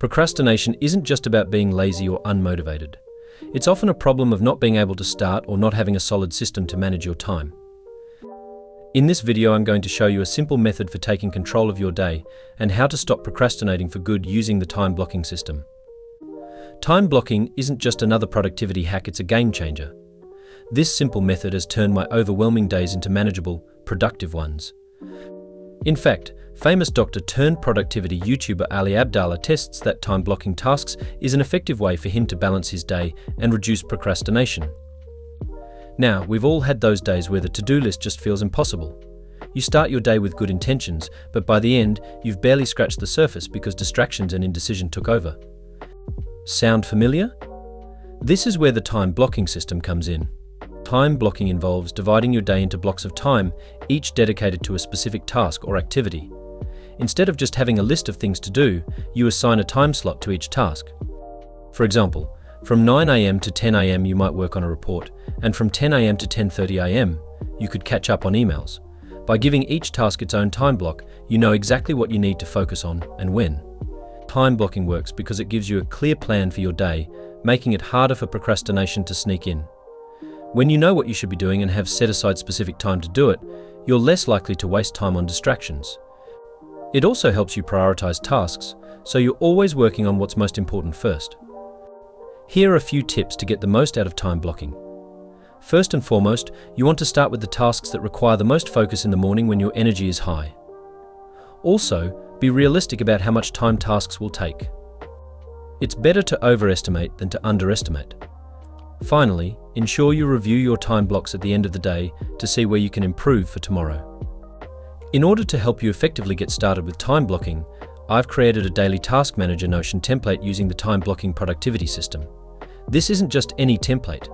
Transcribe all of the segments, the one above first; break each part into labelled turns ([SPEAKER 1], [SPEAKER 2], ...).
[SPEAKER 1] Procrastination isn't just about being lazy or unmotivated. It's often a problem of not being able to start or not having a solid system to manage your time. In this video, I'm going to show you a simple method for taking control of your day and how to stop procrastinating for good using the time blocking system. Time blocking isn't just another productivity hack, it's a game changer. This simple method has turned my overwhelming days into manageable, productive ones. In fact, famous doctor turned productivity YouTuber Ali Abdaal attests that time blocking tasks is an effective way for him to balance his day and reduce procrastination. Now, we've all had those days where the to-do list just feels impossible. You start your day with good intentions, but by the end, you've barely scratched the surface because distractions and indecision took over. Sound familiar? This is where the time blocking system comes in. Time blocking involves dividing your day into blocks of time, each dedicated to a specific task or activity. Instead of just having a list of things to do, you assign a time slot to each task. For example, from 9 AM to 10 AM you might work on a report, and from 10 AM to 10:30 AM you could catch up on emails. By giving each task its own time block, you know exactly what you need to focus on and when. Time blocking works because it gives you a clear plan for your day, making it harder for procrastination to sneak in. When you know what you should be doing and have set aside specific time to do it, you're less likely to waste time on distractions. It also helps you prioritize tasks, so you're always working on what's most important first. Here are a few tips to get the most out of time blocking. First and foremost, you want to start with the tasks that require the most focus in the morning when your energy is high. Also, be realistic about how much time tasks will take. It's better to overestimate than to underestimate. Finally, ensure you review your time blocks at the end of the day to see where you can improve for tomorrow. In order to help you effectively get started with time blocking, I've created a daily task manager Notion template using the time blocking productivity system. This isn't just any template.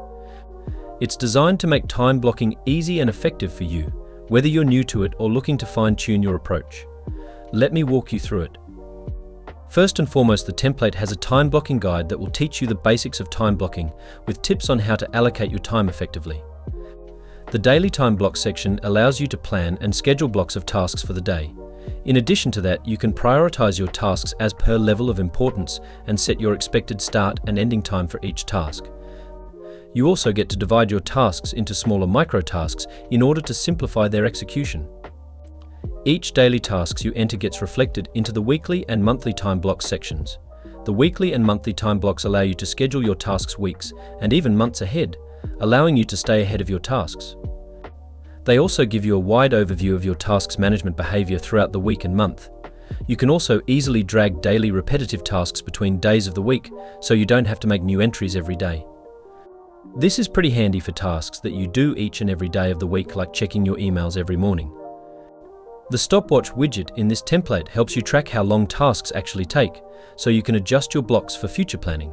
[SPEAKER 1] It's designed to make time blocking easy and effective for you, whether you're new to it or looking to fine-tune your approach. Let me walk you through it. First and foremost, the template has a time blocking guide that will teach you the basics of time blocking with tips on how to allocate your time effectively. The daily time block section allows you to plan and schedule blocks of tasks for the day. In addition to that, you can prioritize your tasks as per level of importance and set your expected start and ending time for each task. You also get to divide your tasks into smaller micro-tasks in order to simplify their execution. Each daily tasks you enter gets reflected into the weekly and monthly time block sections. The weekly and monthly time blocks allow you to schedule your tasks weeks and even months ahead, allowing you to stay ahead of your tasks. They also give you a wide overview of your task's management behavior throughout the week and month. You can also easily drag daily repetitive tasks between days of the week, so you don't have to make new entries every day. This is pretty handy for tasks that you do each and every day of the week, like checking your emails every morning. The stopwatch widget in this template helps you track how long tasks actually take, so you can adjust your blocks for future planning.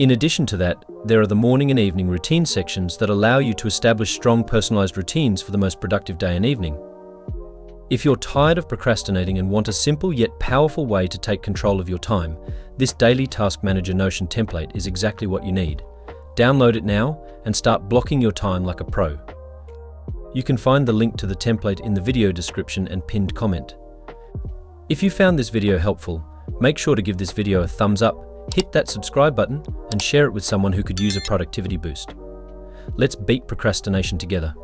[SPEAKER 1] In addition to that, there are the morning and evening routine sections that allow you to establish strong personalized routines for the most productive day and evening. If you're tired of procrastinating and want a simple yet powerful way to take control of your time, this daily task manager Notion template is exactly what you need. Download it now and start blocking your time like a pro. You can find the link to the template in the video description and pinned comment. If you found this video helpful, make sure to give this video a thumbs up, hit that subscribe button, and share it with someone who could use a productivity boost. Let's beat procrastination together.